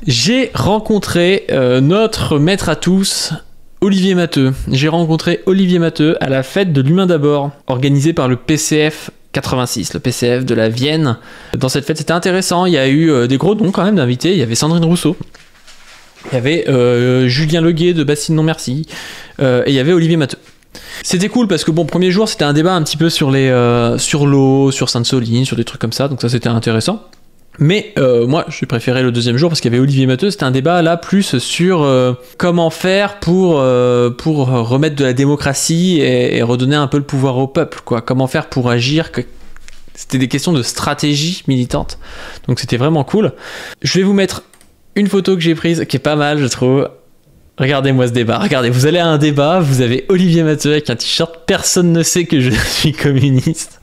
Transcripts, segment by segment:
J'ai rencontré notre maître à tous, Olivier Matteux. J'ai rencontré Olivier Matteux à la fête de l'Humain d'abord, organisée par le PCF 86, le PCF de la Vienne. Dans cette fête, c'était intéressant. Il y a eu des gros noms quand même d'invités. Il y avait Sandrine Rousseau. Il y avait Julien Leguet de Bastille Non Merci. Et il y avait Olivier Matteux. C'était cool parce que bon, premier jour, c'était un débat un petit peu sur l'eau, sur Sainte-Soline, sur des trucs comme ça. Donc ça, c'était intéressant. Mais moi, j'ai préféré le deuxième jour parce qu'il y avait Olivier Matteux. C'était un débat là plus sur comment faire pour remettre de la démocratie et redonner un peu le pouvoir au peuple, quoi. Comment faire pour agir. C'était des questions de stratégie militante. Donc c'était vraiment cool. Je vais vous mettre une photo que j'ai prise qui est pas mal, je trouve. Regardez-moi ce débat. Regardez, vous allez à un débat, vous avez Olivier Matteux avec un t-shirt. Personne ne sait que je suis communiste.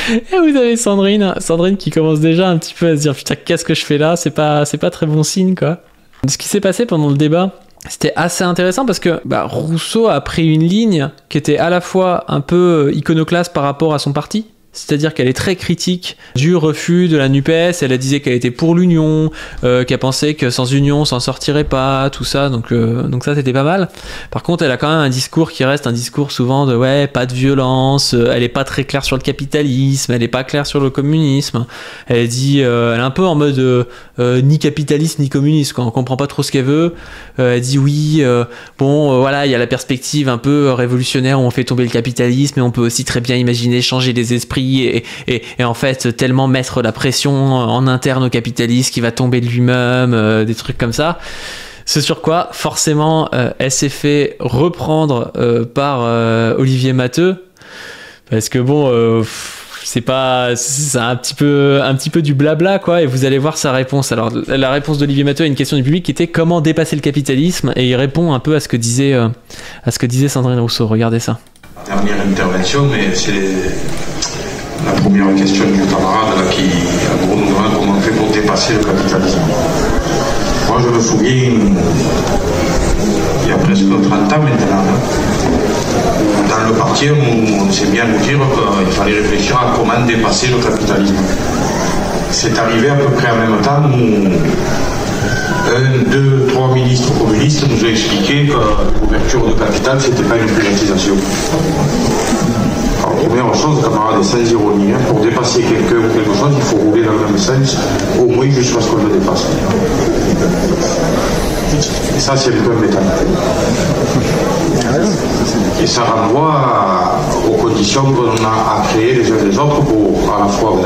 Et vous avez Sandrine qui commence déjà un petit peu à se dire putain, qu'est-ce que je fais là, c'est pas très bon signe, quoi. Ce qui s'est passé pendant le débat, c'était assez intéressant parce que Rousseau a pris une ligne qui était à la fois un peu iconoclaste par rapport à son parti. C'est-à-dire qu'elle est très critique du refus de la NUPES, elle a disait qu'elle était pour l'union, qu'elle pensait que sans union on s'en sortirait pas, tout ça, donc ça c'était pas mal. Par contre elle a quand même un discours qui reste un discours souvent de ouais, pas de violence, elle est pas très claire sur le capitalisme, elle est pas claire sur le communisme, elle dit, elle est un peu en mode ni capitaliste ni communiste, quoi. On comprend pas trop ce qu'elle veut, elle dit oui, voilà, il y a la perspective un peu révolutionnaire où on fait tomber le capitalisme, mais on peut aussi très bien imaginer changer les esprits et en fait tellement mettre la pression en interne au capitaliste qui va tomber de lui-même, des trucs comme ça. Ce sur quoi forcément elle s'est fait reprendre par Olivier Matteux parce que bon c'est un petit peu du blabla, quoi, et vous allez voir sa réponse. Alors la réponse d'Olivier Matteux à une question du public qui était comment dépasser le capitalisme, et il répond un peu à ce que disait Sandrine Rousseau. Regardez ça. Dernière intervention, mais c'est la première question du camarade là, qui en gros nous demande comment on fait pour dépasser le capitalisme. Moi je me souviens, il y a presque 30 ans maintenant, dans le parti on sait bien nous dire qu'il fallait réfléchir à comment dépasser le capitalisme. C'est arrivé à peu près en même temps où 1, 2, 3 ministres communistes nous ont expliqué que l'ouverture de capital, c'était pas une privatisation. Alors, première chose, camarades, sans ironie, pour dépasser quelqu'un ou quelque chose, il faut rouler dans le même sens, au moins jusqu'à ce qu'on le dépasse. Et ça, c'est le peu métal. Et ça renvoie aux conditions qu'on a à créer les uns les autres pour à la fois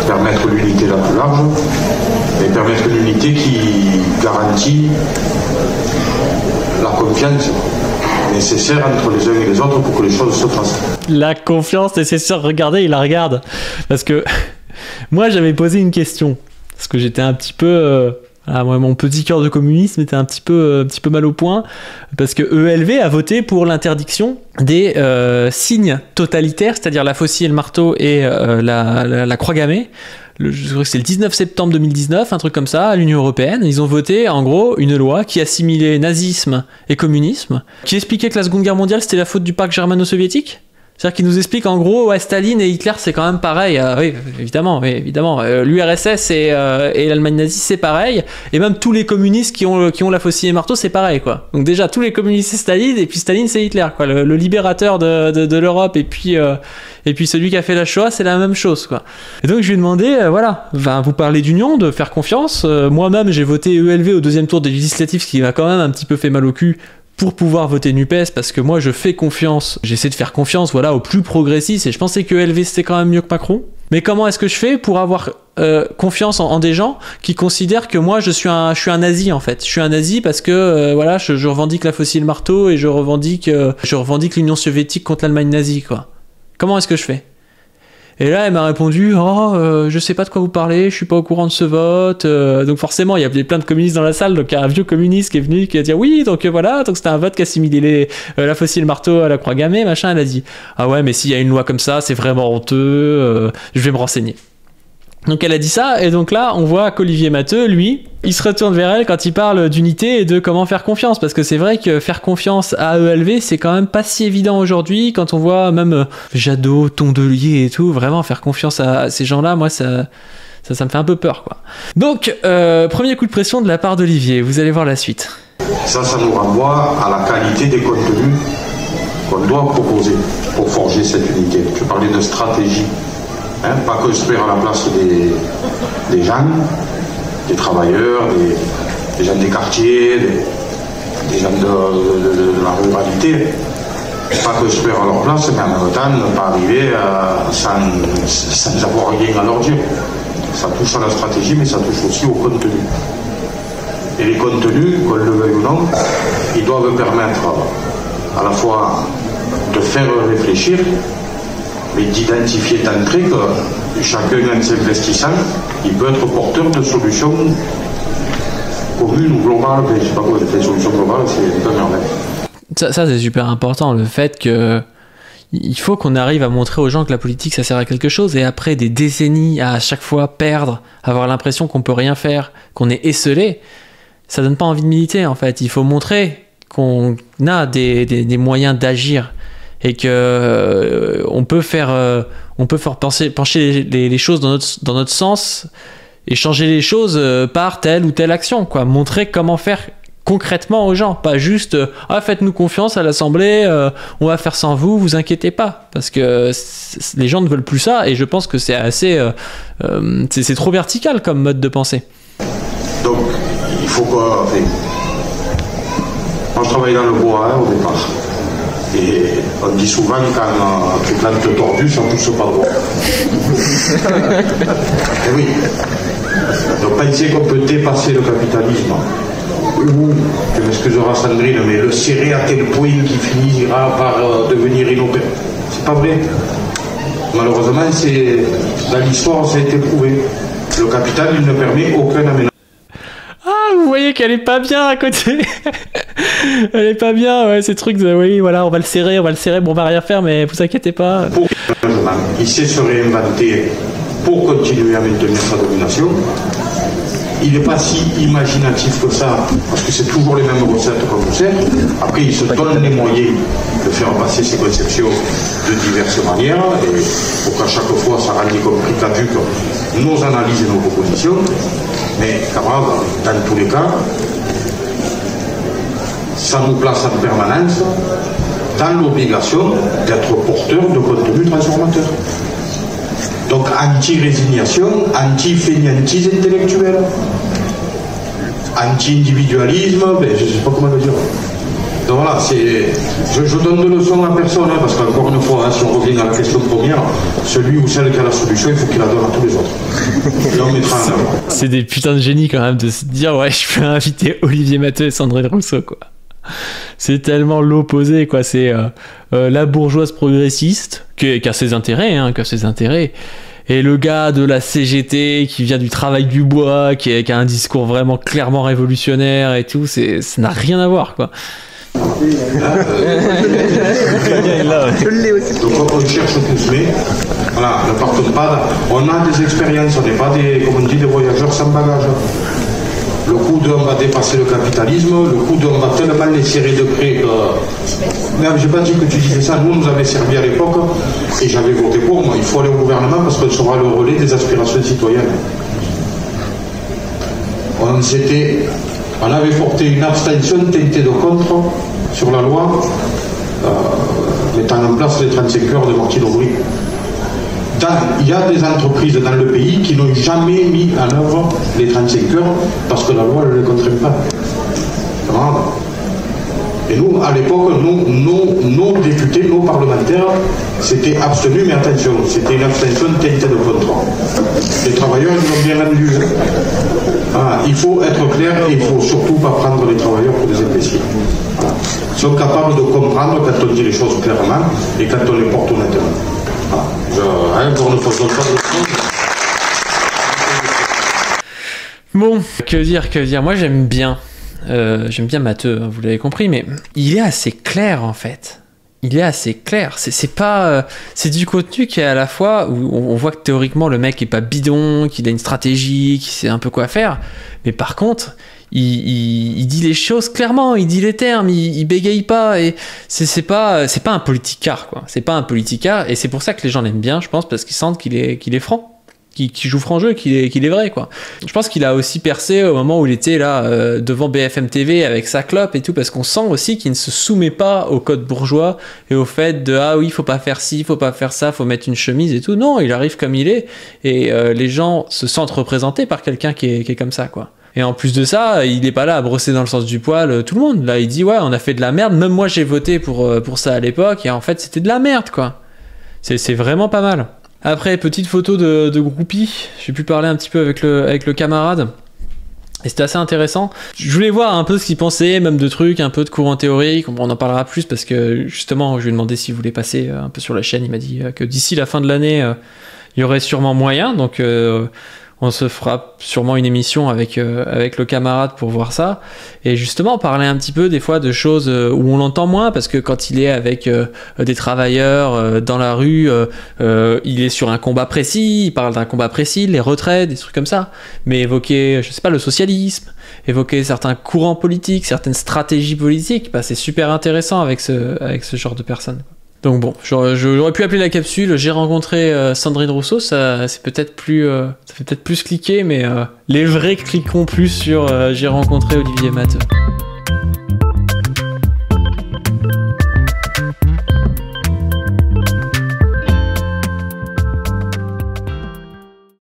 permettre l'unité la plus large et permettre une unité qui garantit la confiance nécessaire entre les uns et les autres pour que les choses se fassent. La confiance nécessaire, regardez, il la regarde. Parce que moi j'avais posé une question, parce que j'étais un petit peu... mon petit cœur de communisme était un petit peu mal au point, parce que ELV a voté pour l'interdiction des signes totalitaires, c'est-à-dire la faucille et le marteau et la croix gammée. Je crois que c'est le 19 septembre 2019, un truc comme ça, à l'Union Européenne. Ils ont voté, en gros, une loi qui assimilait nazisme et communisme, qui expliquait que la Seconde Guerre mondiale, c'était la faute du pacte germano-soviétique. C'est-à-dire qu'il nous explique en gros, ouais, Staline et Hitler c'est quand même pareil. Oui, évidemment. L'URSS et l'Allemagne nazie c'est pareil. Et même tous les communistes qui ont la faucille et marteau c'est pareil, quoi. Donc déjà tous les communistes c'est Staline et puis Staline c'est Hitler, quoi. Le libérateur de l'Europe et puis celui qui a fait la Shoah c'est la même chose, quoi. Et donc je lui ai demandé, vous parlez d'union, de faire confiance. Moi-même j'ai voté ELV au deuxième tour des législatives, ce qui m'a quand même un petit peu fait mal au cul, pour pouvoir voter NUPES, parce que moi je fais confiance, j'essaie de faire confiance aux plus progressistes, et je pensais que LV c'était quand même mieux que Macron. Mais comment est-ce que je fais pour avoir confiance en des gens qui considèrent que moi je suis un nazi, en fait. Je suis un nazi parce que je revendique la faucille et le marteau et je revendique l'Union soviétique contre l'Allemagne nazie, quoi. Comment est-ce que je fais ? Et là, elle m'a répondu, je sais pas de quoi vous parlez, je suis pas au courant de ce vote. Donc forcément, il y avait plein de communistes dans la salle, donc il y a un vieux communiste qui est venu, qui a dit oui, donc voilà, donc c'était un vote qui assimilait la faucille et le marteau à la croix gammée, machin. Elle a dit, ah ouais, mais s'il y a une loi comme ça, c'est vraiment honteux, je vais me renseigner. Donc elle a dit ça, et donc là, on voit qu'Olivier Matteux, lui, il se retourne vers elle quand il parle d'unité et de comment faire confiance, parce que c'est vrai que faire confiance à ELV, c'est quand même pas si évident aujourd'hui, quand on voit même Jadot, Tondelier et tout, vraiment faire confiance à ces gens-là, moi, ça Ça me fait un peu peur, quoi. Donc, premier coup de pression de la part d'Olivier. Vous allez voir la suite. Ça nous renvoie à la qualité des contenus qu'on doit proposer pour forger cette unité. Je parlais de stratégie. Pas construire à la place des gens, des travailleurs, des gens des quartiers, des gens de la ruralité. Pas construire à leur place, mais en même temps ne pas arriver sans avoir rien à leur dire. Ça touche à la stratégie, mais ça touche aussi au contenu. Et les contenus, qu'on le veuille ou non, ils doivent permettre à la fois de faire réfléchir, mais d'identifier d'entrée que chacun en s'investissant, il peut être porteur de solutions communes ou globales. Je ne sais pas quoi, des solutions globales, c'est pas merveilleux. Ça c'est super important, le fait que il faut qu'on arrive à montrer aux gens que la politique ça sert à quelque chose, et après des décennies à chaque fois perdre, avoir l'impression qu'on peut rien faire, qu'on est esseulé, ça donne pas envie de militer en fait. Il faut montrer qu'on a des moyens d'agir et que on peut faire pencher les choses dans notre sens et changer les choses par telle ou telle action, quoi. Montrer comment faire concrètement aux gens, pas juste faites-nous confiance à l'Assemblée, on va faire sans vous, vous inquiétez pas, parce que les gens ne veulent plus ça, et je pense que c'est assez c'est trop vertical comme mode de pensée. Donc il faut quoi. Moi je travaille dans le bois au départ, et on dit souvent quand tu plantes tordu ça pousse pas droit. Et oui, donc penser qu'on peut dépasser le capitalisme, tu m'excuseras Sandrine, mais le serrer à tel point qu'il finira par devenir inopérant. C'est pas vrai. Malheureusement, dans l'histoire, ça a été prouvé. Le capital, il ne permet aucun aménagement. Ah, vous voyez qu'elle est pas bien à côté. Elle est pas bien, ouais, ces trucs de oui, voilà, on va le serrer, bon, on va rien faire, mais vous inquiétez pas. Il sait se réinventer pour continuer à maintenir sa domination. Il n'est pas si imaginatif que ça, parce que c'est toujours les mêmes recettes qu'on vous sert. Après, il se donne les moyens de faire passer ses conceptions de diverses manières, et pour qu'à chaque fois, ça rende y compris caduques nos analyses et nos propositions. Mais, camarades, dans tous les cas, ça nous place en permanence dans l'obligation d'être porteur de contenu transformateur. Donc anti-résignation, anti-fainéantise intellectuelle, anti-individualisme, je ne sais pas comment le dire. Donc voilà, je donne de leçons à personne, parce qu'encore une fois, si on revient à la question première, celui ou celle qui a la solution, il faut qu'il la donne à tous les autres. Et on mettra en œuvre. C'est des putains de génies quand même de se dire, ouais, je peux inviter Olivier Matteux et Sandrine Rousseau, quoi. C'est tellement l'opposé, quoi. C'est la bourgeoise progressiste qui a ses intérêts, et le gars de la CGT qui vient du travail du bois, qui a un discours vraiment clairement révolutionnaire et tout. Ça n'a rien à voir, quoi. Donc on cherche tous, mais voilà, ne partons pas. On a des expériences, on n'est pas comme on dit, des voyageurs sans bagages. Le coup de on va dépasser le capitalisme, le coup de on va tellement les serrer de près. Mais j'ai pas dit que tu disais ça, nous avait servi à l'époque, et j'avais voté pour. Moi, il faut aller au gouvernement parce qu'on sera le relais des aspirations citoyennes. On avait porté une abstention teintée de contre sur la loi mettant en place les 35 heures de Martine Aubry. Il y a des entreprises dans le pays qui n'ont jamais mis en œuvre les 35 heures parce que la loi ne les contraint pas. Et nous, à l'époque, nos députés, nos parlementaires, s'étaient abstenus, mais attention, c'était une abstention teintée de contre. Les travailleurs, ils ont bien rendu. Il faut être clair et il ne faut surtout pas prendre les travailleurs pour des imbéciles. Voilà. Ils sont capables de comprendre quand on dit les choses clairement et quand on les porte honnêtement. Bon, que dire. Moi j'aime bien Matteux, vous l'avez compris, mais il est assez clair en fait. C'est pas c'est du contenu qui est à la fois où on voit que théoriquement le mec est pas bidon, qu'il a une stratégie, qu'il sait un peu quoi faire, mais par contre il dit les choses clairement, il dit les termes, il bégaye pas, et c'est pas un politicard, quoi. C'est pas un politicard, et c'est pour ça que les gens l'aiment bien, je pense, parce qu'ils sentent qu'il est franc. qui joue franc jeu, qu'il est vrai, quoi. Je pense qu'il a aussi percé au moment où il était là devant BFM TV avec sa clope et tout, parce qu'on sent aussi qu'il ne se soumet pas au code bourgeois et au fait de ah oui, faut pas faire ci, faut pas faire ça, faut mettre une chemise et tout. Non, il arrive comme il est et les gens se sentent représentés par quelqu'un qui est comme ça, quoi. Et en plus de ça, il est pas là à brosser dans le sens du poil tout le monde. Là, il dit ouais, on a fait de la merde. Même moi, j'ai voté pour ça à l'époque et en fait, c'était de la merde, quoi. C'est vraiment pas mal. Après, petite photo de groupie, j'ai pu parler un petit peu avec le camarade. Et c'était assez intéressant. Je voulais voir un peu ce qu'il pensait, même de trucs, un peu de courant théorique. On en parlera plus parce que justement, je lui ai demandé s'il voulait passer un peu sur la chaîne. Il m'a dit que d'ici la fin de l'année, il y aurait sûrement moyen. Donc, on se fera sûrement une émission avec le camarade pour voir ça. Et justement, parler un petit peu des fois de choses où on l'entend moins, parce que quand il est avec des travailleurs dans la rue, il est sur un combat précis, il parle d'un combat précis, les retraites, des trucs comme ça. Mais évoquer, je sais pas, le socialisme, évoquer certains courants politiques, certaines stratégies politiques, bah, c'est super intéressant avec ce genre de personnes. Donc bon, j'aurais pu appeler la capsule j'ai rencontré Sandrine Rousseau, ça fait peut-être plus cliquer, mais les vrais cliqueront plus sur j'ai rencontré Olivier Matteux.